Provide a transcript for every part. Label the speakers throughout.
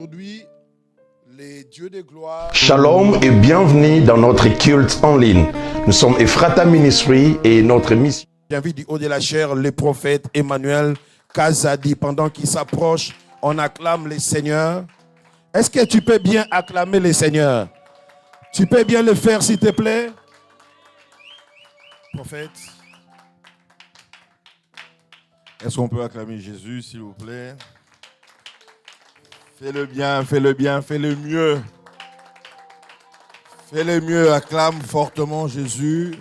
Speaker 1: Aujourd'hui, les dieux de gloire.
Speaker 2: Shalom et bienvenue dans notre culte en ligne. Nous sommes Ephrata Ministry et notre mission.
Speaker 1: J'invite du haut de la chair le prophète Emmanuel Kazadi. Pendant qu'il s'approche, on acclame les seigneurs. Est-ce que tu peux bien acclamer les seigneurs? Tu peux bien le faire, s'il te plaît? Prophète. Est-ce qu'on peut acclamer Jésus, s'il vous plaît? Fais-le bien, fais-le bien, fais-le mieux. Fais-le mieux, acclame fortement Jésus.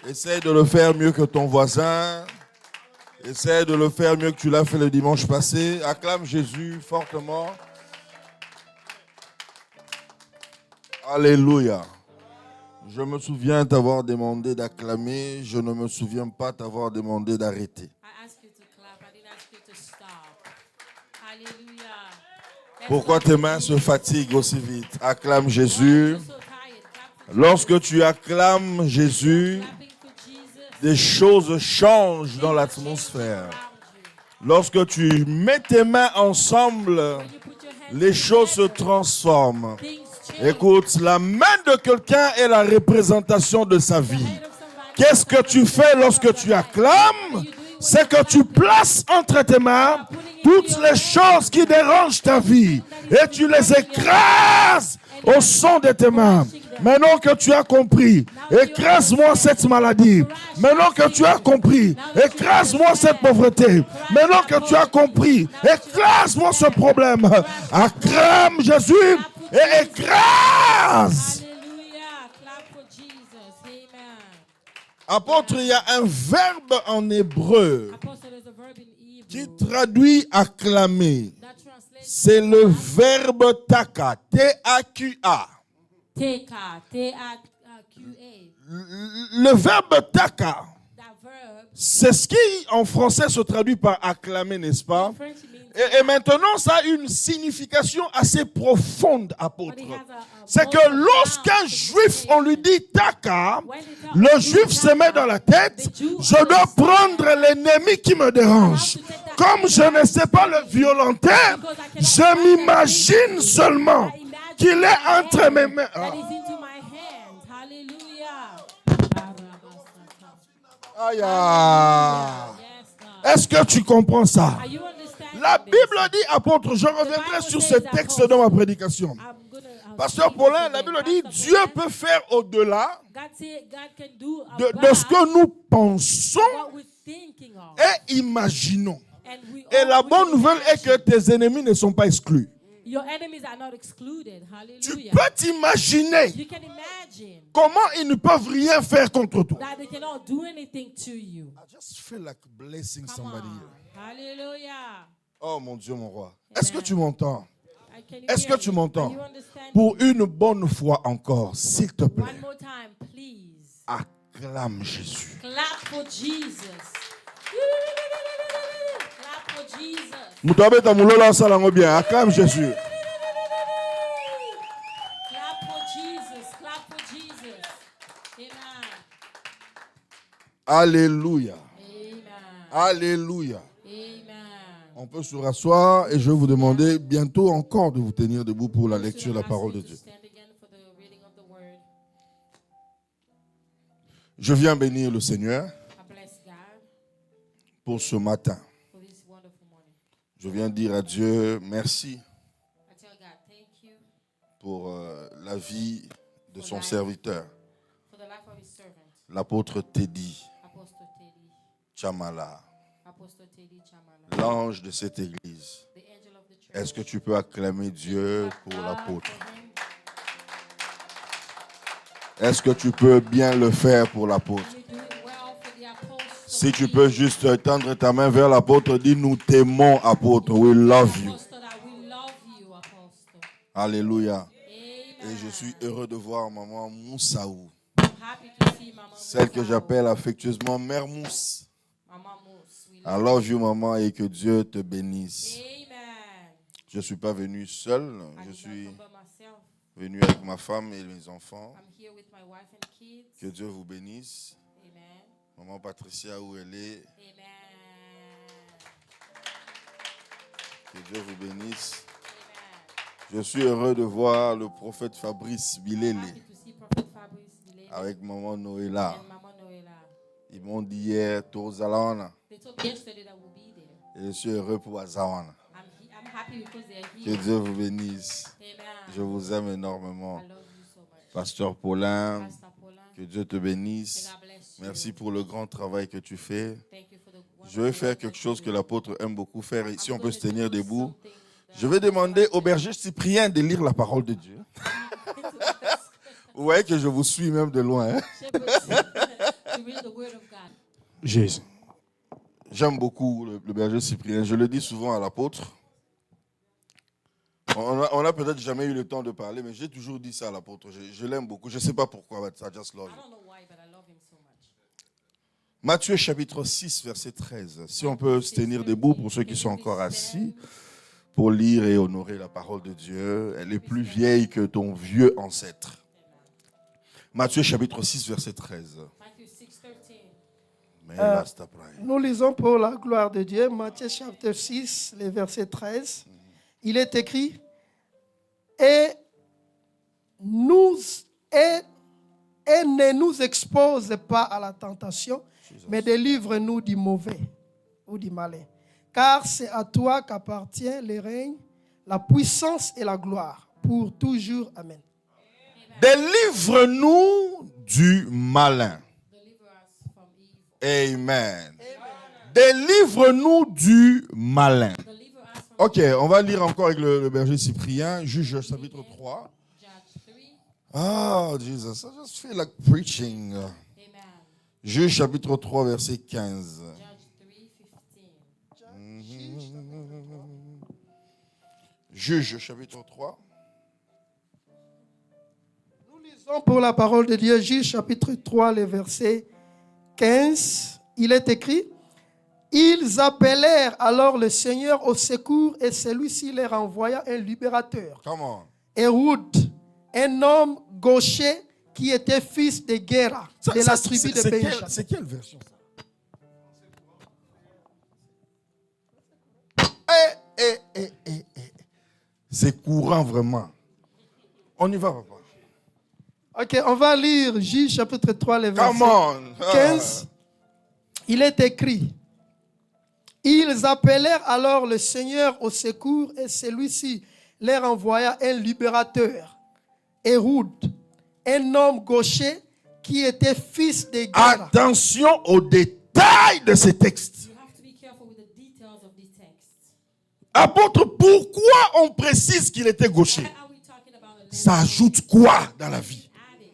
Speaker 1: Essaye de le faire mieux que ton voisin. Essaye de le faire mieux que tu l'as fait le dimanche passé. Acclame Jésus fortement. Alléluia. Je me souviens t'avoir demandé d'acclamer. Je ne me souviens pas t'avoir demandé d'arrêter. Pourquoi tes mains se fatiguent aussi vite? Acclame Jésus. Lorsque tu acclames Jésus, des choses changent dans l'atmosphère. Lorsque tu mets tes mains ensemble, les choses se transforment. Écoute, la main de quelqu'un est la représentation de sa vie. Qu'est-ce que tu fais lorsque tu acclames? C'est que tu places entre tes mains toutes les choses qui dérangent ta vie et tu les écrases au son de tes mains. Maintenant que tu as compris, écrase-moi cette maladie. Maintenant que tu as compris, écrase-moi cette pauvreté. Maintenant que tu as compris, écrase-moi ce problème. Acclame Jésus et écrase. Apôtre, il y a un verbe en hébreu qui traduit acclamer. C'est le verbe taka, T-A-Q-A. Le verbe taka, c'est ce qui en français se traduit par acclamer, n'est-ce pas? Et maintenant, ça a une signification assez profonde, apôtre. C'est que lorsqu'un juif, on lui dit taka, le juif se met dans la tête, je dois prendre l'ennemi qui me dérange. Comme je ne sais pas le violenter, je m'imagine seulement qu'il est entre mes mains. Aïe. Est-ce que tu comprends ça? La Bible dit, apôtre, je reviendrai sur ce texte dans ma prédication. Pasteur Paulin, la Bible dit, Dieu peut faire au-delà de ce que nous pensons et imaginons. Et la bonne nouvelle est que tes ennemis ne sont pas exclus. Tu peux t'imaginer comment ils ne peuvent rien faire contre toi. I just feel like blessing somebody here. Oh mon Dieu, mon roi. Est-ce que tu m'entends? Est-ce que tu m'entends? Pour une bonne fois encore, s'il te plaît, acclame Jésus.
Speaker 3: Clap for Jesus.
Speaker 1: Acclame Jésus.
Speaker 3: Clap for Jesus. Clap for Jesus. Amen.
Speaker 1: Alléluia.
Speaker 3: Amen.
Speaker 1: Alléluia.
Speaker 3: Amen.
Speaker 1: On peut se rasseoir et je vais vous demander bientôt encore de vous tenir debout pour la lecture de la parole de Dieu. Je viens bénir le Seigneur pour ce matin. Je viens dire à Dieu merci pour la vie de son serviteur, l'apôtre Teddy Chamala, l'ange de cette église. Est-ce que tu peux acclamer Dieu pour l'apôtre? Est-ce que tu peux bien le faire pour l'apôtre? Si tu peux juste tendre ta main vers l'apôtre, dis nous t'aimons, apôtre. We love you. Alléluia. Et je suis heureux de voir maman Moussaou, celle que j'appelle affectueusement Mère Mousse. I love you, maman, et que Dieu te bénisse. Je ne suis pas venu seul, je suis venu avec ma femme et mes enfants. Que Dieu vous bénisse. Maman Patricia, où elle est. Que Dieu vous bénisse. Je suis heureux de voir le prophète Fabrice Bilele
Speaker 3: Happy to see Prophet Fabrice Bilele
Speaker 1: avec maman Noëlla.
Speaker 3: and Mama Noela.
Speaker 1: Ils m'ont dit hier, Tozawana.
Speaker 3: They told me yesterday that we'll be there.
Speaker 1: Et je suis heureux pour Azawana.
Speaker 3: I'm happy because they're
Speaker 1: Que
Speaker 3: here.
Speaker 1: Dieu vous bénisse.
Speaker 3: Amen.
Speaker 1: Je vous aime énormément.
Speaker 3: I love you so much.
Speaker 1: Pasteur Paulin,
Speaker 3: Pastor Paulin,
Speaker 1: que Dieu te bénisse.
Speaker 3: God bless you.
Speaker 1: Merci pour le grand travail que tu fais.
Speaker 3: Thank you for the
Speaker 1: Je vais
Speaker 3: wonderful
Speaker 1: faire
Speaker 3: work
Speaker 1: quelque
Speaker 3: that
Speaker 1: chose
Speaker 3: you
Speaker 1: que
Speaker 3: do.
Speaker 1: l'apôtre aime beaucoup faire. Et si
Speaker 3: I'm
Speaker 1: on peut
Speaker 3: gonna
Speaker 1: se tenir
Speaker 3: do
Speaker 1: debout,
Speaker 3: something that
Speaker 1: je vais demander au berger Cyprien de lire la parole de Dieu. Vous voyez que je vous suis même de loin. Hein?
Speaker 3: Shepherd to read the word of God.
Speaker 1: Jésus. J'aime beaucoup le berger Cyprien. Je le dis souvent à l'apôtre. On a peut-être jamais eu le temps de parler, mais j'ai toujours dit ça à l'apôtre. Je l'aime beaucoup. Je ne sais pas pourquoi, but I just love
Speaker 3: I
Speaker 1: him.
Speaker 3: don't know why, but I love him so much.
Speaker 1: Matthieu chapitre 6, verset 13. Si on peut se tenir debout pour ceux qui sont encore assis, pour lire et honorer la parole de Dieu. Elle est plus vieille que ton vieux ancêtre. Matthieu chapitre 6, verset 13.
Speaker 3: Matthew 6:13.
Speaker 1: Mais là, c'est après.
Speaker 4: Nous lisons pour la gloire de Dieu, Matthieu chapitre 6, le verset 13. Il est écrit, et ne nous expose pas à la tentation, mais délivre-nous du mauvais ou du malin. Car c'est à toi qu'appartient le règne, la puissance et la gloire, pour toujours. Amen.
Speaker 1: Délivre-nous du malin.
Speaker 3: Deliver us from evil.
Speaker 1: Amen. Délivre-nous du malin.
Speaker 3: Deliver us from
Speaker 1: Ok, on va lire encore avec le berger Cyprien, Juge chapitre 3.
Speaker 3: Judge 3.
Speaker 1: Ah, Jesus, I just feel like preaching.
Speaker 3: Amen.
Speaker 1: Juge chapitre 3, verset 15.
Speaker 3: Judge 3:15.
Speaker 1: Juge chapitre 3.
Speaker 4: Nous lisons pour la parole de Dieu, Juge chapitre 3, le verset 15. Il est écrit, ils appelèrent alors le Seigneur au secours et celui-ci leur envoya un libérateur.
Speaker 1: Come on.
Speaker 4: Ehud, un homme gaucher qui était fils de Guéra, de la tribu de Benjamin.
Speaker 1: C'est quelle version ça? C'est courant vraiment. On y va, papa.
Speaker 4: Ok, on va lire Juge chapitre 3, le
Speaker 1: Come
Speaker 4: verset
Speaker 1: on.
Speaker 4: 15. Il est écrit, ils appelèrent alors le Seigneur au secours et celui-ci leur envoya un libérateur, Ehud, un homme gaucher qui était fils de Guéra.
Speaker 1: Attention aux détails de ces textes.
Speaker 3: You have to be careful with the details of these texts.
Speaker 1: Apôtre, pourquoi on précise qu'il était gaucher?
Speaker 3: Why are we talking about a left
Speaker 1: Ça ajoute quoi dans la vie?
Speaker 3: adding?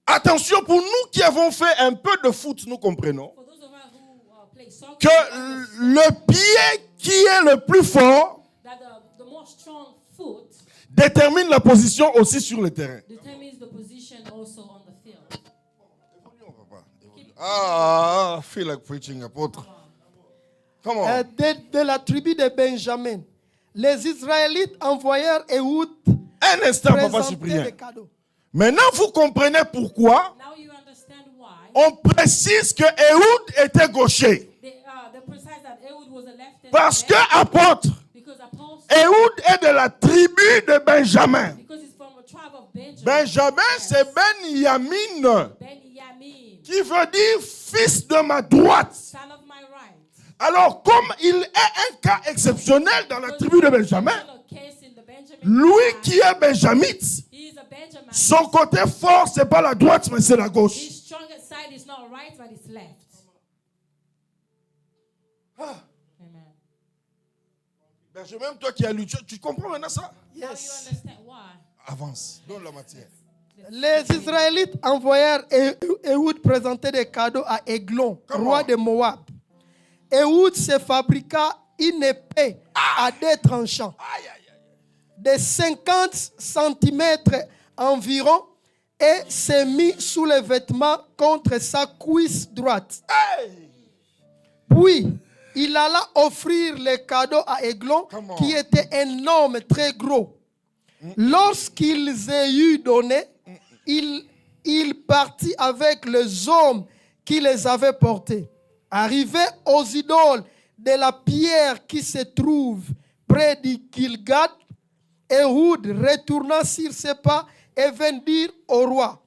Speaker 1: Attention, pour nous qui avons fait un peu de foot, nous comprenons
Speaker 3: For those of us who play soccer,
Speaker 1: que le pied qui est le plus fort
Speaker 3: that the more strong foot
Speaker 1: détermine la position aussi sur le terrain.
Speaker 3: determines the position also on the field.
Speaker 1: Ah, I feel like preaching, apôtre. Come on.
Speaker 4: De la tribu de Benjamin. Les Israélites envoyèrent Ehud
Speaker 1: Un instant, papa
Speaker 4: présenter
Speaker 1: Cyprien.
Speaker 4: des cadeaux.
Speaker 1: Maintenant, vous comprenez pourquoi
Speaker 3: Now you understand why
Speaker 1: on précise que Ehud était gaucher.
Speaker 3: they precise that Ehud was a left-handed
Speaker 1: Parce que,
Speaker 3: man,
Speaker 1: apôtre,
Speaker 3: because apostle,
Speaker 1: Ehud est de la tribu de Benjamin.
Speaker 3: because he's from a tribe of Benjamin.
Speaker 1: Benjamin, c'est Ben Yamin,
Speaker 3: Ben Yamin,
Speaker 1: qui veut dire fils de ma droite.
Speaker 3: son of my right.
Speaker 1: Alors, comme il est un cas exceptionnel dans la tribu de Benjamin,
Speaker 3: Particular case in the Benjamin
Speaker 1: lui
Speaker 3: tribe,
Speaker 1: qui est benjamite,
Speaker 3: he is a Benjamin.
Speaker 1: son côté fort, c'est pas la droite, mais c'est la gauche.
Speaker 3: His strongest side is not right, but it's left.
Speaker 1: Ah,
Speaker 3: Amen.
Speaker 1: Benjamin, toi qui as lu, tu comprends maintenant ça?
Speaker 3: Now you
Speaker 4: Yes.
Speaker 3: understand why.
Speaker 1: Avance, donne la matière.
Speaker 4: Les Israélites envoyèrent Ehud présenter des cadeaux à Églon,
Speaker 1: Comment?
Speaker 4: roi de Moab. Ehud se fabriqua une épée à deux tranchants
Speaker 1: Aïe, aïe, aïe.
Speaker 4: de 50 cm environ et s'est mis sous les vêtements contre sa cuisse droite.
Speaker 1: Hey!
Speaker 4: Puis, il alla offrir les cadeaux à Églon,
Speaker 1: Come on.
Speaker 4: qui était un homme très gros. Lorsqu'ils eurent donné, il partit avec les hommes qui les avaient portés. Arrivé aux idoles de la pierre qui se trouve près du Gilgad, Ehud retourna sur ses pas et vint dire au roi,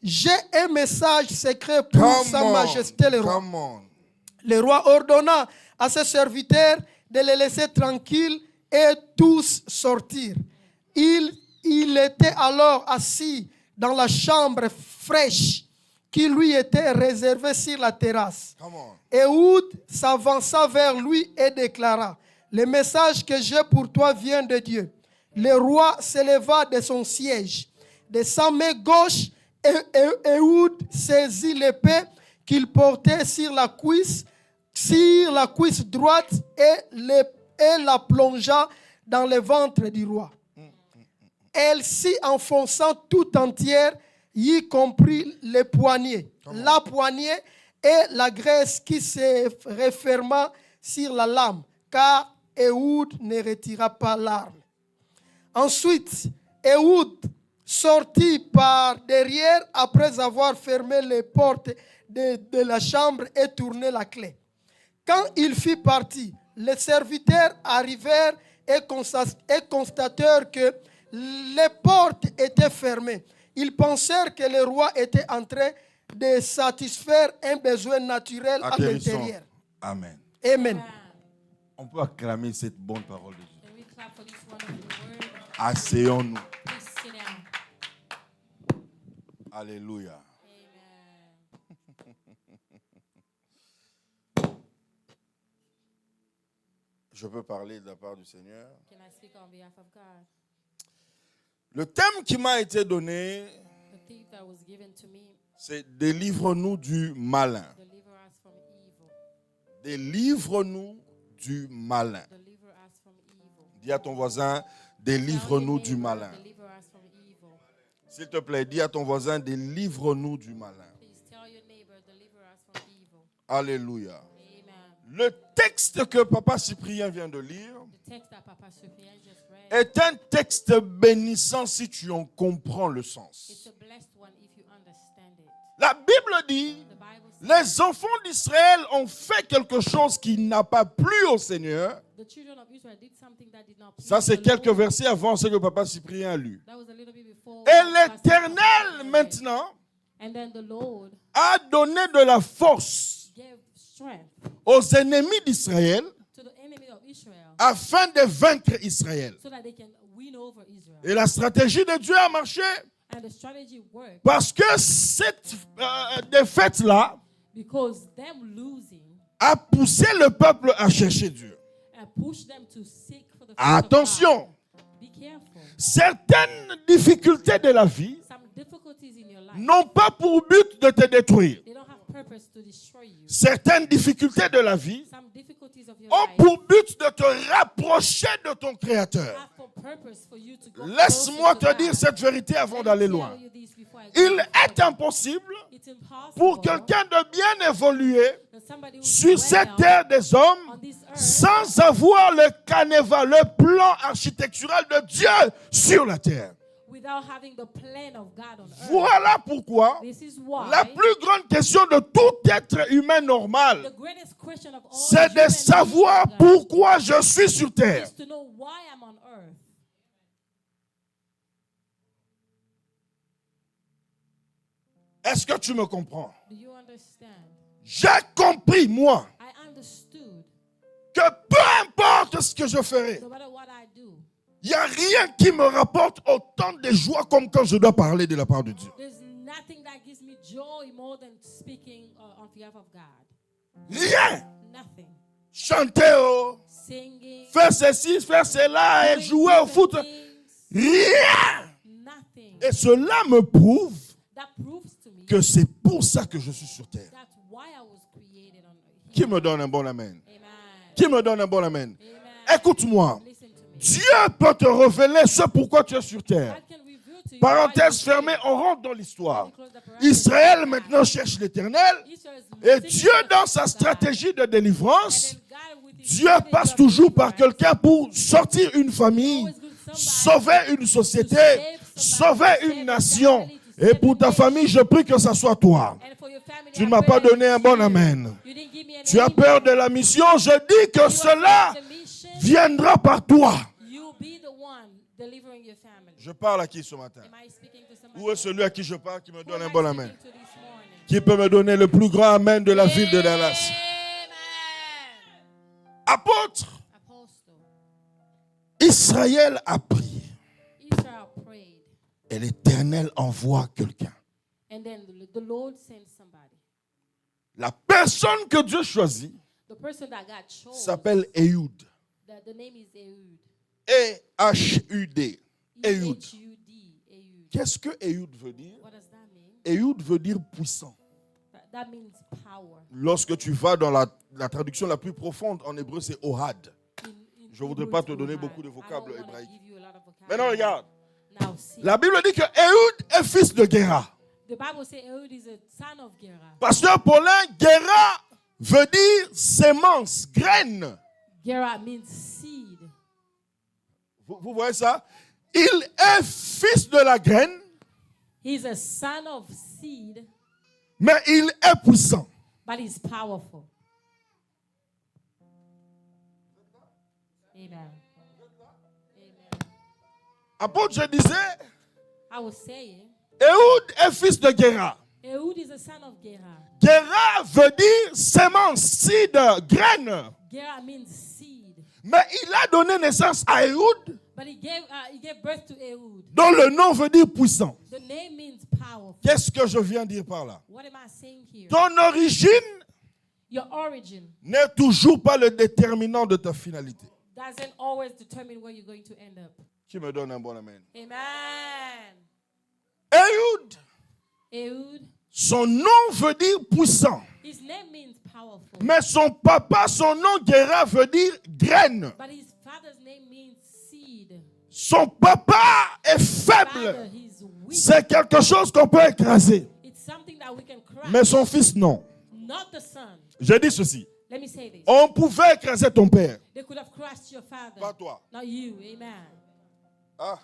Speaker 4: j'ai un message secret pour sa majesté le roi.
Speaker 1: Come on.
Speaker 4: Le roi ordonna à ses serviteurs de les laisser tranquilles et tous sortir. Il était alors assis dans la chambre fraîche qui lui était réservée sur la terrasse.
Speaker 1: Come on.
Speaker 4: Ehud s'avança vers lui et déclara, le message que j'ai pour toi vient de Dieu. Le roi s'éleva de son siège. De sa main gauche, Ehud saisit l'épée qu'il portait sur la cuisse droite et la plongea dans le ventre du roi. Elle s'y enfonça tout entière, y compris les poignets, la poignée et la graisse qui se referma sur la lame, car Ehud ne retira pas l'arme. Ensuite, Ehud sortit par derrière après avoir fermé les portes de la chambre et tourné la clé. Quand il fut parti, les serviteurs arrivèrent et constatèrent que les portes étaient fermées. Ils pensèrent que le roi était en train de satisfaire un besoin naturel à l'intérieur.
Speaker 1: Amen.
Speaker 4: Amen.
Speaker 1: On peut acclamer cette bonne parole de Dieu.
Speaker 3: Can we clap for this wonderful word?
Speaker 1: Asseyons-nous.
Speaker 3: Please sit down.
Speaker 1: Alléluia.
Speaker 3: Amen.
Speaker 1: Je peux parler de la part du Seigneur.
Speaker 3: Can I speak on behalf of God?
Speaker 1: Le thème qui m'a été donné,
Speaker 3: The theme that was given to me,
Speaker 1: c'est délivre-nous du malin.
Speaker 3: deliver us from evil.
Speaker 1: Délivre-nous du malin.
Speaker 3: Deliver us from evil.
Speaker 1: Dis à ton voisin, délivre-nous
Speaker 3: Tell
Speaker 1: du
Speaker 3: your neighbor,
Speaker 1: malin.
Speaker 3: deliver us from evil.
Speaker 1: S'il te plaît, dis à ton voisin, délivre-nous du malin.
Speaker 3: Please tell your neighbor, deliver us from evil.
Speaker 1: Alléluia.
Speaker 3: Amen.
Speaker 1: Le texte que Papa Cyprien vient de lire
Speaker 3: The text that Papa Cyprien just read,
Speaker 1: est un texte bénissant si tu en comprends le
Speaker 3: it's
Speaker 1: sens.
Speaker 3: a blessed one if you understand it.
Speaker 1: La Bible dit,
Speaker 3: The Bible says
Speaker 1: les enfants d'Israël ont fait quelque chose qui n'a pas plu au Seigneur.
Speaker 3: the children of Israel did something that did not please
Speaker 1: Ça, c'est
Speaker 3: the
Speaker 1: quelques
Speaker 3: Lord.
Speaker 1: versets avant ce que Papa Cyprien a lu.
Speaker 3: That was a little bit before.
Speaker 1: Et
Speaker 3: Pastor
Speaker 1: l'Éternel,
Speaker 3: Cyprien read.
Speaker 1: maintenant,
Speaker 3: And then the Lord
Speaker 1: a donné de la force
Speaker 3: gave strength
Speaker 1: aux ennemis d'Israël
Speaker 3: to the enemy of Israel
Speaker 1: afin de vaincre Israël.
Speaker 3: so that they can win over Israel.
Speaker 1: Et la stratégie de Dieu a marché
Speaker 3: And the strategy worked
Speaker 1: parce que cette défaite-là
Speaker 3: because them losing
Speaker 1: a poussé le peuple à chercher Dieu.
Speaker 3: and pushed them to seek for the face of
Speaker 1: Attention,
Speaker 3: God. Be careful.
Speaker 1: certaines difficultés de la vie
Speaker 3: Some difficulties in your life,
Speaker 1: n'ont pas pour but de te détruire.
Speaker 3: they don't have purpose to destroy you.
Speaker 1: Certaines difficultés de la vie
Speaker 3: Some difficulties of your
Speaker 1: ont
Speaker 3: life
Speaker 1: pour but de te rapprocher de ton Créateur.
Speaker 3: have for purpose for you to go
Speaker 1: Laisse-moi
Speaker 3: closer
Speaker 1: te
Speaker 3: to
Speaker 1: dire
Speaker 3: God.
Speaker 1: cette vérité avant
Speaker 3: Let me
Speaker 1: d'aller
Speaker 3: tell
Speaker 1: loin.
Speaker 3: you this before I go
Speaker 1: Il
Speaker 3: further.
Speaker 1: est impossible
Speaker 3: It's impossible
Speaker 1: pour quelqu'un de bien évoluer
Speaker 3: that somebody who
Speaker 1: sur
Speaker 3: is
Speaker 1: cette
Speaker 3: well
Speaker 1: terre des hommes
Speaker 3: on this earth
Speaker 1: sans avoir le canevas, le plan architectural de Dieu sur la terre.
Speaker 3: without having the plan of God on earth.
Speaker 1: Voilà pourquoi
Speaker 3: This is why
Speaker 1: la plus grande question de tout être humain normal,
Speaker 3: the greatest question of all
Speaker 1: c'est
Speaker 3: human
Speaker 1: de savoir
Speaker 3: beings
Speaker 1: pourquoi je suis sur terre.
Speaker 3: is to know why I'm on earth.
Speaker 1: Est-ce que tu me comprends?
Speaker 3: Do you understand?
Speaker 1: J'ai compris, moi,
Speaker 3: I understood
Speaker 1: que peu importe ce que je ferai,
Speaker 3: no matter what I do,
Speaker 1: il n'y a rien qui me rapporte autant de joie comme quand je dois parler de la part de Dieu.
Speaker 3: there's nothing that gives me joy more than speaking on behalf of God.
Speaker 1: Rien.
Speaker 3: Nothing.
Speaker 1: Chanter, oh,
Speaker 3: Singing,
Speaker 1: faire ceci, faire cela et
Speaker 3: doing
Speaker 1: jouer au foot.
Speaker 3: different things,
Speaker 1: Rien.
Speaker 3: nothing.
Speaker 1: Et cela me prouve
Speaker 3: That proves to me
Speaker 1: que c'est pour ça que je suis sur terre.
Speaker 3: that's why I was created on earth.
Speaker 1: Qui me donne un bon amen?
Speaker 3: Amen.
Speaker 1: Qui me donne un bon amen?
Speaker 3: Amen.
Speaker 1: Écoute-moi.
Speaker 3: Listen to me.
Speaker 1: Dieu peut te révéler ce pourquoi tu es sur terre.
Speaker 3: God can reveal to you
Speaker 1: Parenthèse
Speaker 3: why you're
Speaker 1: fermée, on rentre dans l'histoire.
Speaker 3: here. Close the parenthesis.
Speaker 1: Israël maintenant cherche l'Éternel.
Speaker 3: Israel is
Speaker 1: Et
Speaker 3: seeking
Speaker 1: Dieu,
Speaker 3: the
Speaker 1: dans
Speaker 3: face
Speaker 1: sa
Speaker 3: of God.
Speaker 1: stratégie de
Speaker 3: And
Speaker 1: délivrance,
Speaker 3: then God, with his
Speaker 1: Dieu
Speaker 3: strategy
Speaker 1: passe
Speaker 3: of
Speaker 1: toujours par
Speaker 3: deliverance,
Speaker 1: quelqu'un pour sortir une famille, sauver une société, sauver une nation. Et pour ta famille, je prie que ça soit toi.
Speaker 3: And for your family,
Speaker 1: Tu
Speaker 3: I
Speaker 1: ne m'as
Speaker 3: pray
Speaker 1: pas
Speaker 3: that
Speaker 1: donné un
Speaker 3: it's
Speaker 1: bon
Speaker 3: you.
Speaker 1: amen.
Speaker 3: You didn't give me an
Speaker 1: Tu as
Speaker 3: amen.
Speaker 1: peur de la mission, je dis que
Speaker 3: You are
Speaker 1: cela
Speaker 3: afraid of the mission.
Speaker 1: viendra par toi.
Speaker 3: You be the one delivering your family.
Speaker 1: Je parle à qui ce matin?
Speaker 3: Am I speaking to somebody?
Speaker 1: Où est celui à qui je parle qui me
Speaker 3: Who
Speaker 1: donne
Speaker 3: am
Speaker 1: un
Speaker 3: I
Speaker 1: bon
Speaker 3: speaking
Speaker 1: amen?
Speaker 3: to this morning?
Speaker 1: Qui peut me donner le plus grand amen de la ville de Dallas?
Speaker 3: Amen.
Speaker 1: Apôtre,
Speaker 3: Apostle,
Speaker 1: Israël a prié
Speaker 3: Israel prayed,
Speaker 1: et l'Éternel envoie quelqu'un.
Speaker 3: and then the Lord sent somebody.
Speaker 1: La personne que Dieu choisit
Speaker 3: The person that God chose,
Speaker 1: s'appelle Ehud.
Speaker 3: the name is Ehud.
Speaker 1: E-H-U-D. Ehud.
Speaker 3: Ehud. Ehud.
Speaker 1: Qu'est-ce que Ehud veut dire?
Speaker 3: What does that mean?
Speaker 1: Ehud veut dire puissant.
Speaker 3: That means power.
Speaker 1: Lorsque tu vas dans la traduction la plus profonde en hébreu, c'est Ohad. Je ne voudrais pas te donner beaucoup de vocables hébraïques. Maintenant, regarde.
Speaker 3: Now see.
Speaker 1: La Bible dit que Ehud est fils de Gera.
Speaker 3: The Bible says Ehud is a son of Gera.
Speaker 1: Pasteur Paulin, Gera veut dire sémence, graine.
Speaker 3: Gera means seed.
Speaker 1: Vous voyez ça? Il est fils de la graine,
Speaker 3: He's a son of seed,
Speaker 1: mais il est puissant.
Speaker 3: but he's powerful. Amen. Amen.
Speaker 1: Apôtre, je disais,
Speaker 3: I was saying,
Speaker 1: Ehud est fils de Gera.
Speaker 3: Ehud is a son of Gera.
Speaker 1: Gera veut dire sémence, seed, graine.
Speaker 3: Gera means seed,
Speaker 1: Mais il a donné naissance à Ehud,
Speaker 3: but he gave birth to Ehud.
Speaker 1: dont le nom veut dire puissant.
Speaker 3: The name means powerful.
Speaker 1: Qu'est-ce que je viens dire par là?
Speaker 3: What am I saying here?
Speaker 1: Ton origine
Speaker 3: Your origin
Speaker 1: n'est toujours pas le déterminant de ta finalité.
Speaker 3: doesn't always determine where you're going to end up.
Speaker 1: Qui me donne un bon amen?
Speaker 3: Amen.
Speaker 1: Ehud,
Speaker 3: Ehud,
Speaker 1: son nom veut dire puissant.
Speaker 3: his name means powerful,
Speaker 1: Mais son papa, son nom Gera veut dire graine.
Speaker 3: but his father's name means seed.
Speaker 1: Son papa est
Speaker 3: Father,
Speaker 1: faible.
Speaker 3: he's weak.
Speaker 1: C'est quelque chose qu'on peut écraser.
Speaker 3: It's something that we can crush.
Speaker 1: Mais son fils, non.
Speaker 3: Not the son.
Speaker 1: Je dis ceci.
Speaker 3: Let me say this.
Speaker 1: On pouvait écraser ton père.
Speaker 3: They could have crushed your father.
Speaker 1: Pas toi.
Speaker 3: Not you. Amen.
Speaker 1: Ah.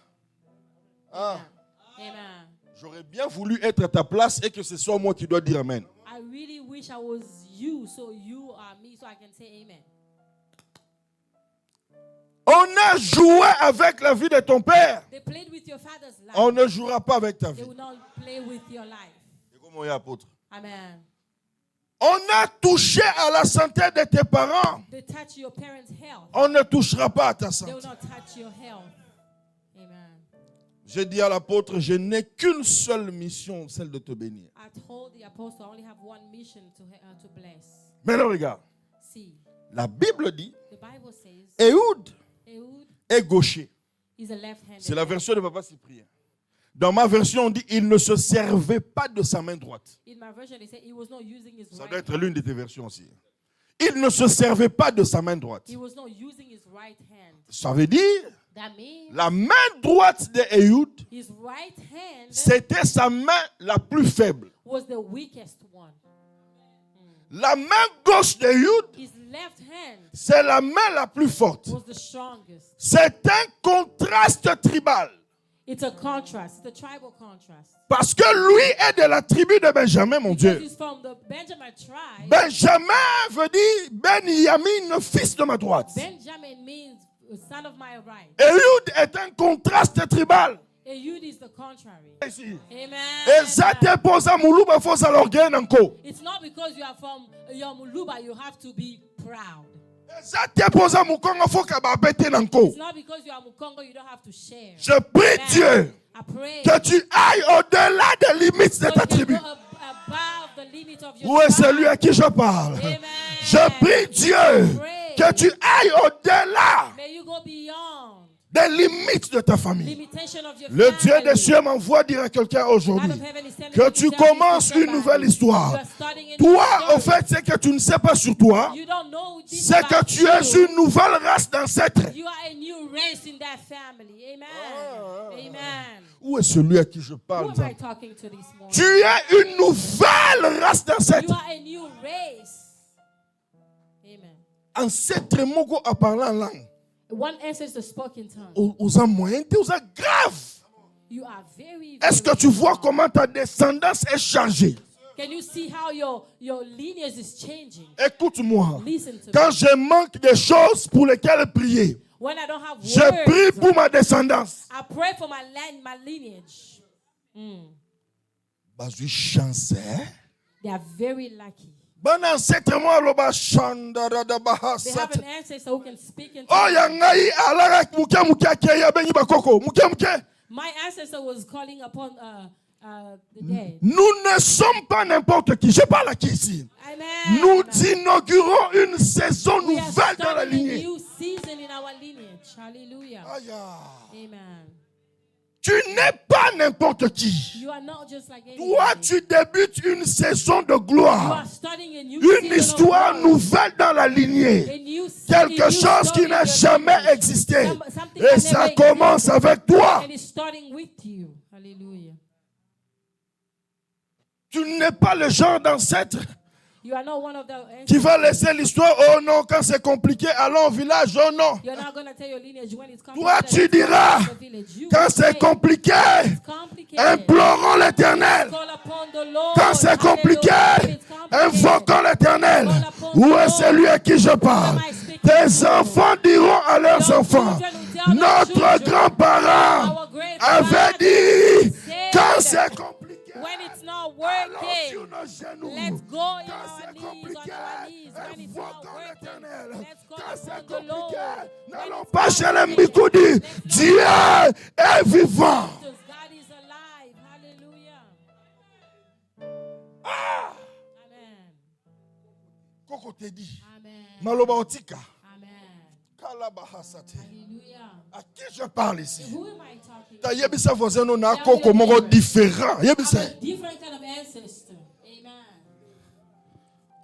Speaker 3: Amen.
Speaker 1: J'aurais bien voulu être à ta place et que ce soit moi qui dois dire amen.
Speaker 3: I really wish I was you, so you are me, so I can say amen.
Speaker 1: On a joué avec la vie de ton père.
Speaker 3: They played with your father's life.
Speaker 1: On ne jouera pas avec ta
Speaker 3: They
Speaker 1: vie.
Speaker 3: will not play with your life.
Speaker 1: Et comment il y a, apôtre?
Speaker 3: Amen.
Speaker 1: On a touché à la santé de tes parents.
Speaker 3: They touch your parents' health.
Speaker 1: On ne touchera pas à ta
Speaker 3: They will
Speaker 1: santé.
Speaker 3: not touch your health. Amen.
Speaker 1: J'ai dit à l'apôtre, je n'ai qu'une seule mission, celle de te bénir.
Speaker 3: I told the apostle I only have one mission to bless.
Speaker 1: Maintenant, regarde.
Speaker 3: See,
Speaker 1: La Bible dit,
Speaker 3: the Bible says
Speaker 1: Ehud
Speaker 3: Ehud
Speaker 1: est gaucher.
Speaker 3: is a left-handed.
Speaker 1: C'est la
Speaker 3: man.
Speaker 1: version de Papa Cyprien. Dans ma version, on dit, il ne se servait pas de sa main droite.
Speaker 3: In my version, they say he was not using his
Speaker 1: Ça
Speaker 3: right
Speaker 1: doit être
Speaker 3: hand.
Speaker 1: l'une de tes versions aussi. Il ne se servait pas de sa main droite.
Speaker 3: He was not using his right hand.
Speaker 1: Ça veut dire,
Speaker 3: That means
Speaker 1: la main droite de Ehud,
Speaker 3: his right hand
Speaker 1: c'était sa main la plus faible.
Speaker 3: was the weakest one.
Speaker 1: La main gauche d'Ehud,
Speaker 3: His left hand
Speaker 1: c'est la main la plus forte.
Speaker 3: was the strongest.
Speaker 1: C'est un contraste tribal.
Speaker 3: It's a contrast. It's a tribal contrast.
Speaker 1: Parce que lui est de la tribu de Benjamin, mon
Speaker 3: Because
Speaker 1: Dieu.
Speaker 3: he's from the Benjamin tribe.
Speaker 1: Benjamin veut dire Ben-Yamin, fils de ma droite.
Speaker 3: Benjamin means son of my right.
Speaker 1: Ehud est un contraste tribal.
Speaker 3: Ehud is the contrary.
Speaker 1: Ici.
Speaker 3: Amen.
Speaker 1: Ezate posa muluba fosa l'orgueil nanko.
Speaker 3: It's not because you are from Yamuluba you have to be proud.
Speaker 1: Ezate posa mukonga foka babete nanko.
Speaker 3: It's not because you are Mukongo you don't have to share.
Speaker 1: Je prie
Speaker 3: Amen.
Speaker 1: Dieu
Speaker 3: I pray
Speaker 1: que tu ailles au-delà des limites de
Speaker 3: so
Speaker 1: ta
Speaker 3: you can
Speaker 1: tribu.
Speaker 3: go above the limit of your
Speaker 1: Où est
Speaker 3: tribe.
Speaker 1: celui à qui je parle?
Speaker 3: Amen.
Speaker 1: Je prie Dieu que tu ailles au-delà
Speaker 3: May you go beyond
Speaker 1: des limites de ta famille.
Speaker 3: limitation of your
Speaker 1: Le
Speaker 3: family.
Speaker 1: Dieu des cieux m'envoie dire à quelqu'un
Speaker 3: God
Speaker 1: aujourd'hui
Speaker 3: of heaven is sending
Speaker 1: que
Speaker 3: you
Speaker 1: tu
Speaker 3: to tell
Speaker 1: commences
Speaker 3: me
Speaker 1: une nouvelle histoire.
Speaker 3: You are starting a new
Speaker 1: Toi, au
Speaker 3: story.
Speaker 1: fait, c'est que tu ne sais pas sur toi,
Speaker 3: You don't know this
Speaker 1: c'est que
Speaker 3: about
Speaker 1: tu es
Speaker 3: you.
Speaker 1: une nouvelle race d'ancêtres.
Speaker 3: You are a new race in that family. Amen. Amen.
Speaker 1: Où est celui à qui je
Speaker 3: Who
Speaker 1: parle?
Speaker 3: am I talking to this morning?
Speaker 1: Tu es une nouvelle race
Speaker 3: You
Speaker 1: d'ancêtres.
Speaker 3: are a new race. Amen.
Speaker 1: Ancêtre moko a parlé en langue.
Speaker 3: One ancestor spoke in tongues.
Speaker 1: Aux moyens, aux grave.
Speaker 3: You are very,
Speaker 1: Est-ce que
Speaker 3: very
Speaker 1: tu vois
Speaker 3: strong.
Speaker 1: comment ta descendance est chargée?
Speaker 3: Can you see how your lineage is changing?
Speaker 1: Écoute-moi.
Speaker 3: Listen to
Speaker 1: Quand
Speaker 3: me.
Speaker 1: je manque des choses pour lesquelles prier,
Speaker 3: When I don't have
Speaker 1: je prie
Speaker 3: words,
Speaker 1: pour ma descendance.
Speaker 3: I pray for my land, my lineage.
Speaker 1: Bazui chance.
Speaker 3: They are very lucky.
Speaker 1: Bon ancêtre moi loba chandara da
Speaker 3: They have
Speaker 1: bahasat.
Speaker 3: an ancestor who can speak into
Speaker 1: Oh ya
Speaker 3: them.
Speaker 1: ngai alara muke muke akeya benyi bakoko. Muke.
Speaker 3: My ancestor was calling upon the dead.
Speaker 1: Nous ne sommes pas n'importe qui. Je parle à qui ici?
Speaker 3: Amen.
Speaker 1: Nous inaugurons une saison
Speaker 3: We are
Speaker 1: nouvelle dans la
Speaker 3: starting a
Speaker 1: lignée.
Speaker 3: new season in our lineage. Hallelujah.
Speaker 1: Aïe.
Speaker 3: Amen.
Speaker 1: Tu n'es pas n'importe qui.
Speaker 3: You are not just like
Speaker 1: Toi,
Speaker 3: anybody.
Speaker 1: tu débutes une saison de
Speaker 3: You
Speaker 1: gloire.
Speaker 3: are starting a new
Speaker 1: Une
Speaker 3: season of
Speaker 1: histoire
Speaker 3: glory.
Speaker 1: nouvelle dans la lignée.
Speaker 3: A new
Speaker 1: Quelque
Speaker 3: a new
Speaker 1: chose
Speaker 3: story
Speaker 1: qui n'a
Speaker 3: in your
Speaker 1: jamais
Speaker 3: lineage.
Speaker 1: existé.
Speaker 3: Something
Speaker 1: Et
Speaker 3: that
Speaker 1: ça
Speaker 3: never
Speaker 1: commence
Speaker 3: existed.
Speaker 1: avec toi.
Speaker 3: And it's starting with you. Hallelujah.
Speaker 1: Tu n'es pas le genre d'ancêtre
Speaker 3: You are not one of the
Speaker 1: qui va
Speaker 3: ancestors.
Speaker 1: laisser l'histoire. Oh non, quand c'est compliqué, allons au village. Oh non.
Speaker 3: You're not going to tell your lineage when it's
Speaker 1: Toi,
Speaker 3: complicated.
Speaker 1: tu diras,
Speaker 3: The village. You
Speaker 1: quand
Speaker 3: will
Speaker 1: c'est
Speaker 3: say,
Speaker 1: compliqué,
Speaker 3: it's complicated.
Speaker 1: implorons l'Éternel.
Speaker 3: Call upon the Lord.
Speaker 1: Quand c'est compliqué,
Speaker 3: Hallelujah. It's complicated.
Speaker 1: invoquons l'Éternel. Où est celui à qui je parle? Tes enfants diront à leurs enfants, notre grand-parent avait dit, quand c'est compliqué,
Speaker 3: When it's not
Speaker 1: allons
Speaker 3: working,
Speaker 1: sur nos genoux.
Speaker 3: let's go
Speaker 1: Quand
Speaker 3: in our
Speaker 1: c'est
Speaker 3: knees, on
Speaker 1: compliqué,
Speaker 3: our knees. When it's not
Speaker 1: invoquons
Speaker 3: working,
Speaker 1: l'Éternel.
Speaker 3: let's call
Speaker 1: Quand c'est
Speaker 3: upon the
Speaker 1: compliqué,
Speaker 3: Lord.
Speaker 1: n'allons
Speaker 3: When
Speaker 1: pas
Speaker 3: it's
Speaker 1: chez les
Speaker 3: complicated,
Speaker 1: Mbikoudi.
Speaker 3: let's go
Speaker 1: Dieu est vivant.
Speaker 3: because God is alive. Hallelujah. Amen.
Speaker 1: Koko te dit,
Speaker 3: Amen.
Speaker 1: Maloba otika,
Speaker 3: Amen.
Speaker 1: kalabahasate.
Speaker 3: Hallelujah.
Speaker 1: À qui je parle ici?
Speaker 3: Who am I talking
Speaker 1: Ta
Speaker 3: to?
Speaker 1: yebisa voisin no na koko moko différent.
Speaker 3: I'm
Speaker 1: Yebisa.
Speaker 3: a different kind of ancestor. Amen.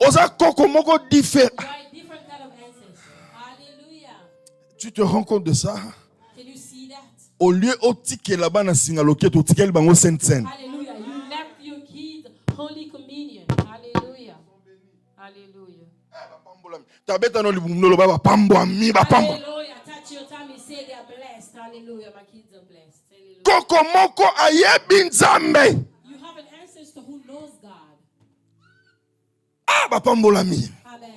Speaker 1: Oza koko moko différent.
Speaker 3: You are a different kind of ancestor. Hallelujah.
Speaker 1: Tu te rends compte de ça?
Speaker 3: Can you see that?
Speaker 1: Au lieu otike là-bas na singaloket otike bango sainte.
Speaker 3: Hallelujah. You left your kids Holy Communion. Hallelujah. Hallelujah.
Speaker 1: Tabeta no libumu lo baba pambo ami ba pambo.
Speaker 3: Hallelujah. Touch your tummy. Say they are blessed. Hallelujah. My kids are blessed. Hallelujah.
Speaker 1: Koko moko ayebi nzambe.
Speaker 3: You have an ancestor who knows God.
Speaker 1: Ah ba pambola mi.
Speaker 3: Amen.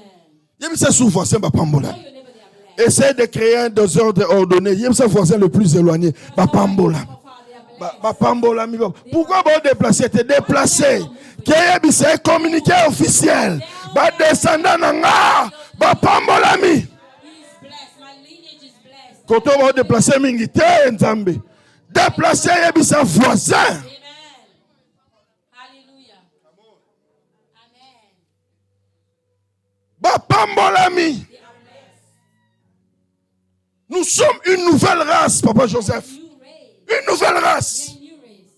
Speaker 1: Yebisa sou voisin ba pambola.
Speaker 3: Tell your neighbor they are blessed.
Speaker 1: Essaye de créer un désordre ordonné. Yebisa voisin le plus éloigné ba pambola.
Speaker 3: They are blessed.
Speaker 1: Ba pambola mi. Pourquoi ba déplacer? Te déplacer. Keyebisa communiqué officiel. Ba descendant na nga ba pambola mi.
Speaker 3: He is blessed. My lineage is blessed.
Speaker 1: Koto ba déplacer mingi te nzambe. Déplacer yebisa voisin.
Speaker 3: Amen. Hallelujah. Amen.
Speaker 1: Ba pambola mi.
Speaker 3: They are blessed.
Speaker 1: Nous sommes une nouvelle race, Papa Joseph.
Speaker 3: New race.
Speaker 1: Une nouvelle race.
Speaker 3: A new race.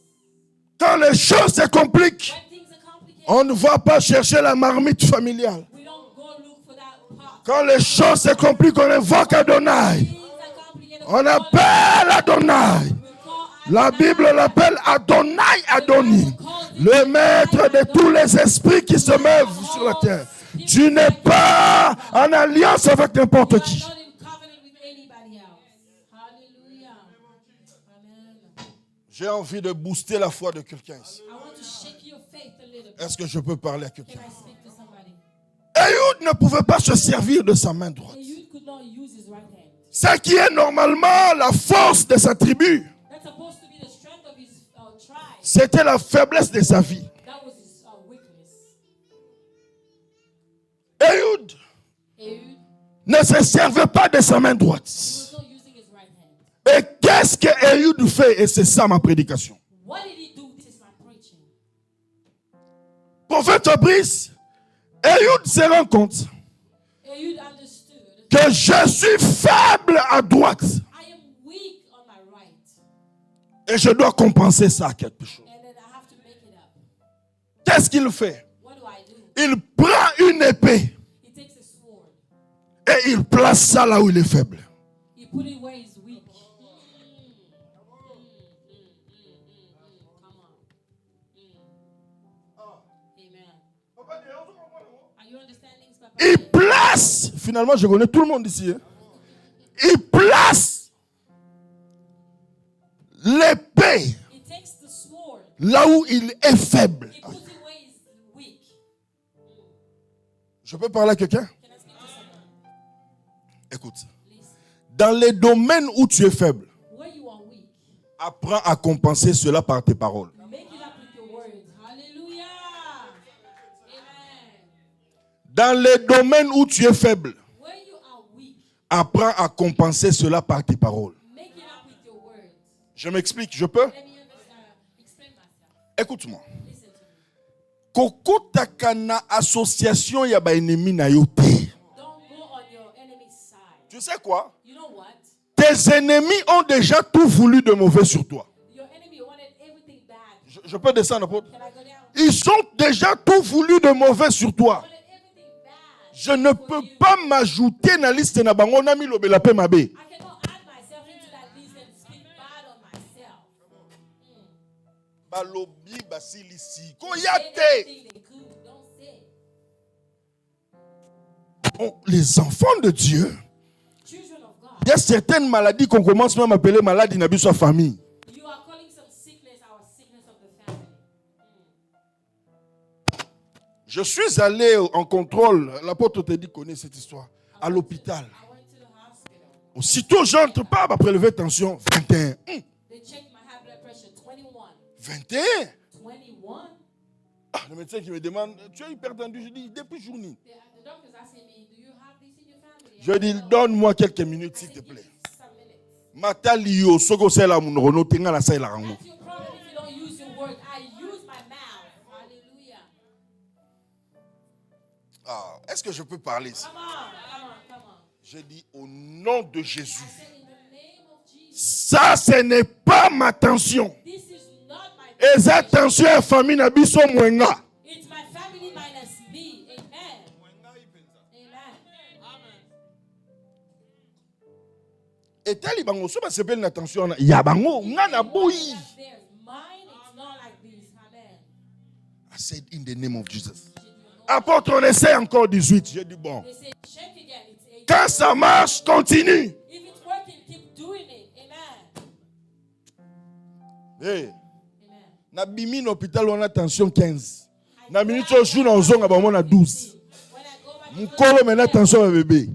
Speaker 1: Quand les choses se compliquent,
Speaker 3: When things are complicated,
Speaker 1: on ne va pas chercher la marmite familiale.
Speaker 3: we don't go look for that pot.
Speaker 1: Quand les choses se compliquent, on invoque Adonai.
Speaker 3: Things are complicated.
Speaker 1: On appelle Adonai. La Bible l'appelle Adonai Adoni, le maître de tous les esprits qui se meuvent sur la terre. Tu n'es pas en alliance avec n'importe qui.
Speaker 3: Not in covenant with anybody else. Hallelujah. Amen.
Speaker 1: J'ai envie de booster la foi de quelqu'un ici.
Speaker 3: I want to shake your faith a little bit.
Speaker 1: Est-ce que je peux parler à
Speaker 3: Can
Speaker 1: quelqu'un?
Speaker 3: I speak to somebody?
Speaker 1: Ehud ne pouvait pas se servir de sa main droite.
Speaker 3: Ehud could not use his right hand.
Speaker 1: Ce qui est normalement la force de sa tribu,
Speaker 3: That's supposed to be the strength of his tribe.
Speaker 1: c'était la faiblesse de sa vie.
Speaker 3: That was his weakness.
Speaker 1: Ehud
Speaker 3: Ehud
Speaker 1: ne se servait pas de sa main droite.
Speaker 3: was not using his right hand.
Speaker 1: Et qu'est-ce que Ehud fait? Et c'est ça ma prédication.
Speaker 3: What did he do? This is my preaching.
Speaker 1: Prophète Fabrice, Ehud se rend compte
Speaker 3: Ehud understood.
Speaker 1: que je suis faible à droite.
Speaker 3: I am weak on my right.
Speaker 1: Et je dois compenser ça à quelque chose.
Speaker 3: And then I have to make it up.
Speaker 1: Qu'est-ce qu'il fait?
Speaker 3: What do I do?
Speaker 1: Il prend une épée
Speaker 3: He takes a sword.
Speaker 1: et il place ça là où il est faible.
Speaker 3: He put it where he's weak. Come on. Amen. Are you understanding, Papa?
Speaker 1: Il place, finalement je connais tout le monde ici, hein. Il place l'épée
Speaker 3: It takes the sword.
Speaker 1: là où il est faible.
Speaker 3: It puts it where he's weak.
Speaker 1: Je peux parler à quelqu'un?
Speaker 3: Can I speak to someone?
Speaker 1: Écoute.
Speaker 3: Listen.
Speaker 1: Dans les domaines où tu es faible,
Speaker 3: Where you are weak,
Speaker 1: apprends à compenser cela par tes paroles.
Speaker 3: make it up with your words. Hallelujah. Amen.
Speaker 1: Dans les domaines où tu es faible,
Speaker 3: Where you are weak,
Speaker 1: apprends à compenser cela par tes paroles.
Speaker 3: make it up with your words.
Speaker 1: Je m'explique, je peux?
Speaker 3: Let me explain myself.
Speaker 1: Écoute-moi.
Speaker 3: Listen to me.
Speaker 1: Kokotaka na association ya ba ennemi na yo te.
Speaker 3: Don't go on your enemy's side.
Speaker 1: Tu sais quoi?
Speaker 3: You know what?
Speaker 1: Tes ennemis ont déjà tout voulu de mauvais sur toi.
Speaker 3: Your enemy wanted everything bad.
Speaker 1: Je peux descendre, apôtre?
Speaker 3: Can I go down?
Speaker 1: Ils ont déjà tout voulu de mauvais sur toi.
Speaker 3: Wanted everything bad.
Speaker 1: Je ne peux pas m'ajouter na liste na bango na mi lobela pe mabe.
Speaker 3: I cannot add myself into that list and speak bad on myself.
Speaker 1: Balobi basilisi.
Speaker 3: Say
Speaker 1: Koyate.
Speaker 3: everything they could. Don't say.
Speaker 1: Les enfants de Dieu,
Speaker 3: Children of God,
Speaker 1: il y a certaines maladies qu'on commence même à appeler maladies dans sa famille.
Speaker 3: you are calling some sickness our sickness of the family.
Speaker 1: Je suis allé en contrôle, l'apôtre te dit connaît cette histoire, à l'hôpital.
Speaker 3: I went to the hospital.
Speaker 1: Aussitôt j'entre pas à prélever tension, 21.
Speaker 3: They checked my high blood pressure, 21.
Speaker 1: 21.
Speaker 3: 21?
Speaker 1: Ah, le médecin qui me demande, tu es hypertendu? Je dis, depuis journée.
Speaker 3: The doctor's asking me, do you have this in your family?
Speaker 1: Je dis, donne-moi quelques minutes s'il te plaît.
Speaker 3: Some minutes.
Speaker 1: Matalio, soko sela mun rono tenga la sela rango.
Speaker 3: That's your problem if you don't use your word. I use my mouth. Hallelujah.
Speaker 1: Ah, est-ce que je peux parler ici?
Speaker 3: Come on, come on, come on.
Speaker 1: Je dis, au nom de Jésus.
Speaker 3: I said in the name of Jesus,
Speaker 1: Ça, ce n'est pas ma tension.
Speaker 3: this is not my
Speaker 1: Et cette tension est famille na biso mwenga.
Speaker 3: It's my family minus me. Amen. Amen.
Speaker 1: Et tali bango so ba sepel na tension na ya bango nga na boyi.
Speaker 3: That's theirs. Mine, it's not like this. Amen.
Speaker 1: I said in the name of Jesus. Apôtre, on essaie encore 18. J'ai dit bon.
Speaker 3: They say, check again. It's 18.
Speaker 1: Quand ça marche, continue.
Speaker 3: If it's working, keep doing it. Amen.
Speaker 1: Hey,
Speaker 3: Amen.
Speaker 1: na bimi na hôpital on a tension 15. Na minute au jour na ozonga ba mona 12.
Speaker 3: When I go back to
Speaker 1: Mukolo mena tension ya bébé.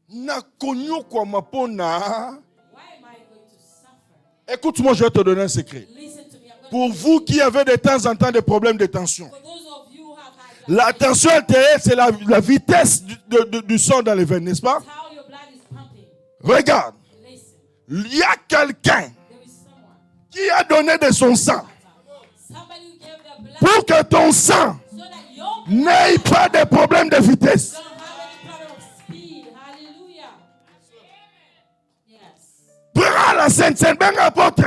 Speaker 1: Na konyo kwa mapona.
Speaker 3: why am I going to suffer?
Speaker 1: Écoute-moi, je vais te donner un secret.
Speaker 3: Listen to me. I'm going
Speaker 1: Pour vous qui avez de temps en temps des problèmes de tension.
Speaker 3: for those of you who have high blood
Speaker 1: La tension artérielle, c'est la vitesse du sang dans les veines, n'est-ce pas?
Speaker 3: pressure, how your blood is pumping.
Speaker 1: Regarde,
Speaker 3: Listen.
Speaker 1: il y a quelqu'un
Speaker 3: There is someone.
Speaker 1: qui a donné de son sang
Speaker 3: Somebody who gave their blood
Speaker 1: pour que ton sang
Speaker 3: so that your blood
Speaker 1: n'ait pas de problème de vitesse.
Speaker 3: don't have any problem of speed. Hallelujah. Yes.
Speaker 1: Prends la Sainte Seine, ben apôtre.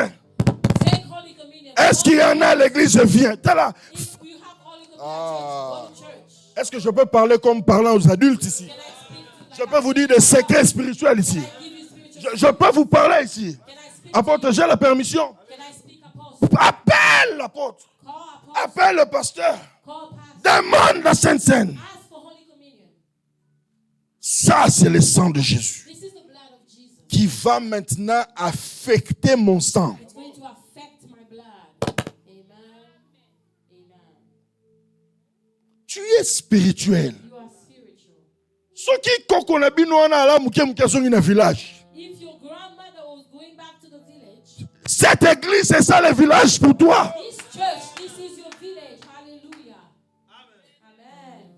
Speaker 3: Take Holy Communion.
Speaker 1: Est-ce qu'il y en a à l'église? Je viens. T'as là.
Speaker 3: If you have Holy Communion, go to church.
Speaker 1: Est-ce que je peux parler comme parlant aux adultes ici?
Speaker 3: Can I speak to
Speaker 1: Je peux vous dire des secrets spirituels ici.
Speaker 3: give you spiritual?
Speaker 1: Je peux vous parler ici.
Speaker 3: Can I speak?
Speaker 1: Apôtre, j'ai la permission.
Speaker 3: Can I speak, apostle?
Speaker 1: Appelle l'apôtre.
Speaker 3: Call apostle.
Speaker 1: Appelle le pasteur.
Speaker 3: Call pastor.
Speaker 1: Demande la Sainte Seine.
Speaker 3: Ask for Holy Communion.
Speaker 1: Ça, c'est le sang de Jésus
Speaker 3: This is the blood of Jesus.
Speaker 1: qui va maintenant affecter mon sang.
Speaker 3: It's going to affect my blood. Amen. Amen.
Speaker 1: Tu es spirituel.
Speaker 3: You are spiritual.
Speaker 1: Ce qui kokona bino wana ala muke muke songi na village.
Speaker 3: If your grandmother was going back to the village,
Speaker 1: Cette église, c'est ça le village pour toi.
Speaker 3: this church, this is your village. Hallelujah. Amen.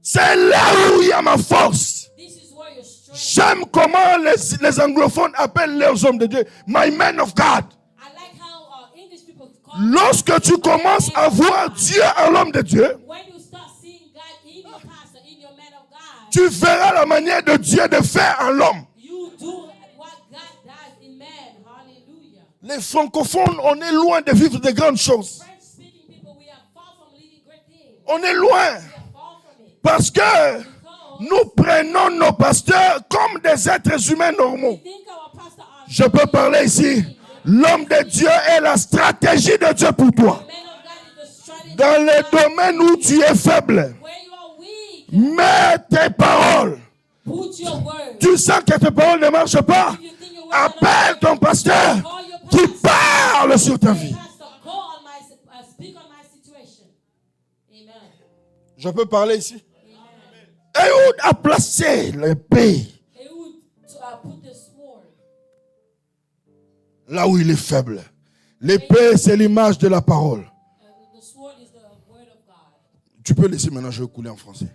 Speaker 1: C'est là où il y a ma force.
Speaker 3: This is where your strength.
Speaker 1: J'aime comment les anglophones appellent leurs hommes de Dieu. My men of God.
Speaker 3: I like how English people call
Speaker 1: Lorsque tu commences à voir Dieu en l'homme de Dieu,
Speaker 3: when you start seeing God in your pastor, in your man of God,
Speaker 1: tu verras la manière de Dieu de faire en l'homme.
Speaker 3: you do what God does in man. Hallelujah.
Speaker 1: Les francophones, on est loin de vivre de grandes choses.
Speaker 3: French-speaking people, we are far from leading great things.
Speaker 1: On est loin.
Speaker 3: We are far from it.
Speaker 1: Parce que nous prenons nos pasteurs comme des êtres humains normaux.
Speaker 3: Think our pastor are
Speaker 1: Je peux parler ici. L'homme de Dieu est la stratégie de Dieu pour toi.
Speaker 3: man of God is the strategy
Speaker 1: Dans les domaines où tu es faible,
Speaker 3: where you are weak,
Speaker 1: mets tes paroles.
Speaker 3: put your word.
Speaker 1: Tu sens que tes paroles ne marchent pas.
Speaker 3: If you think your word are not
Speaker 1: Appelle ton pasteur
Speaker 3: call your
Speaker 1: qui
Speaker 3: pastor.
Speaker 1: parle sur ta vie.
Speaker 3: Pastor, go on my speak on my situation. Amen.
Speaker 1: Je peux parler ici. Ehud a placé l'épée
Speaker 3: Ehud put the sword
Speaker 1: là où il est faible. L'épée, c'est l'image de la parole.
Speaker 3: the sword is the word of God.
Speaker 1: Tu peux laisser maintenant, je vais couler en français.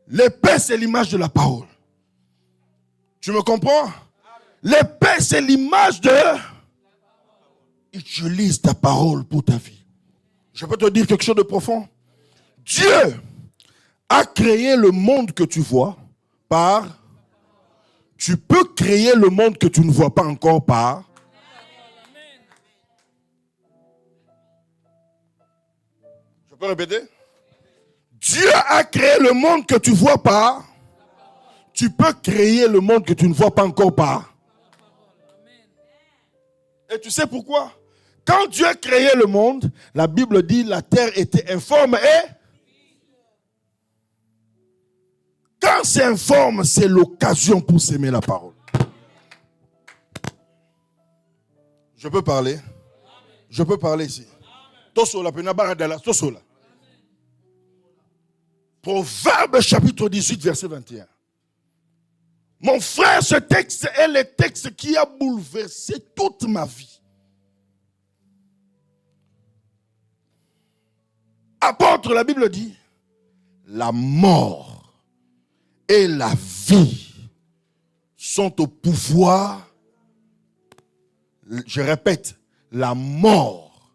Speaker 1: L'épée, c'est l'image de la parole. Tu me comprends? L'épée, c'est l'image de... Utilise ta parole pour ta vie. Je peux te dire quelque chose de profond. Dieu a créé le monde que tu vois par... Tu peux créer le monde que tu ne vois pas encore par... Je peux répéter? Dieu a créé le monde que tu vois pas. Tu peux créer le monde que tu ne vois pas encore pas. Et tu sais pourquoi? Quand Dieu a créé le monde, la Bible dit la terre était informe et... Quand c'est informe, c'est l'occasion pour s'aimer la parole. Je peux parler? Je peux parler ici. Tosola, Penabaradala, Tosola. Proverbe chapitre 18, verset 21. Mon frère, ce texte est le texte qui a bouleversé toute ma vie. Apôtre, la Bible dit, la mort et la vie sont au pouvoir. Je répète, la mort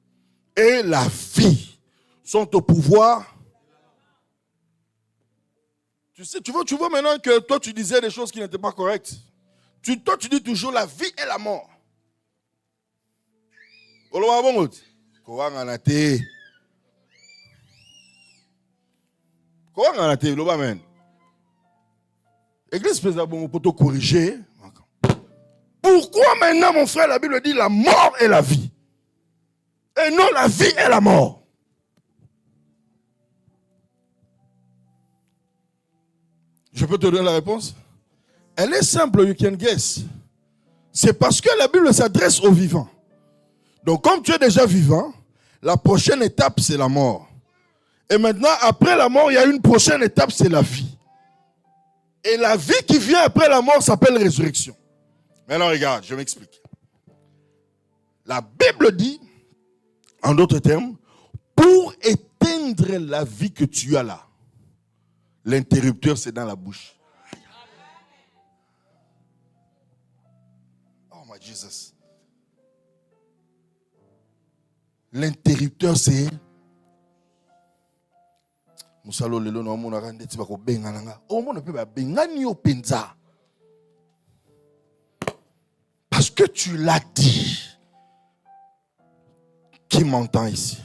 Speaker 1: et la vie sont au pouvoir. Tu sais, tu vois maintenant que toi tu disais des choses qui n'étaient pas correctes. Toi tu dis toujours la vie et la mort. Église pour te corriger. Pourquoi maintenant mon frère la Bible dit la mort et la vie? Et non la vie et la mort. Je peux te donner la réponse? Elle est simple, you can guess. C'est parce que la Bible s'adresse aux vivants. Donc comme tu es déjà vivant, la prochaine étape c'est la mort. Et maintenant, après la mort, il y a une prochaine étape, c'est la vie. Et la vie qui vient après la mort s'appelle résurrection. Maintenant regarde, je m'explique. La Bible dit, en d'autres termes, pour éteindre la vie que tu as là, l'interrupteur, c'est dans la bouche. Oh my Jesus. L'interrupteur, c'est... Parce que tu l'as dit. Qui m'entend ici?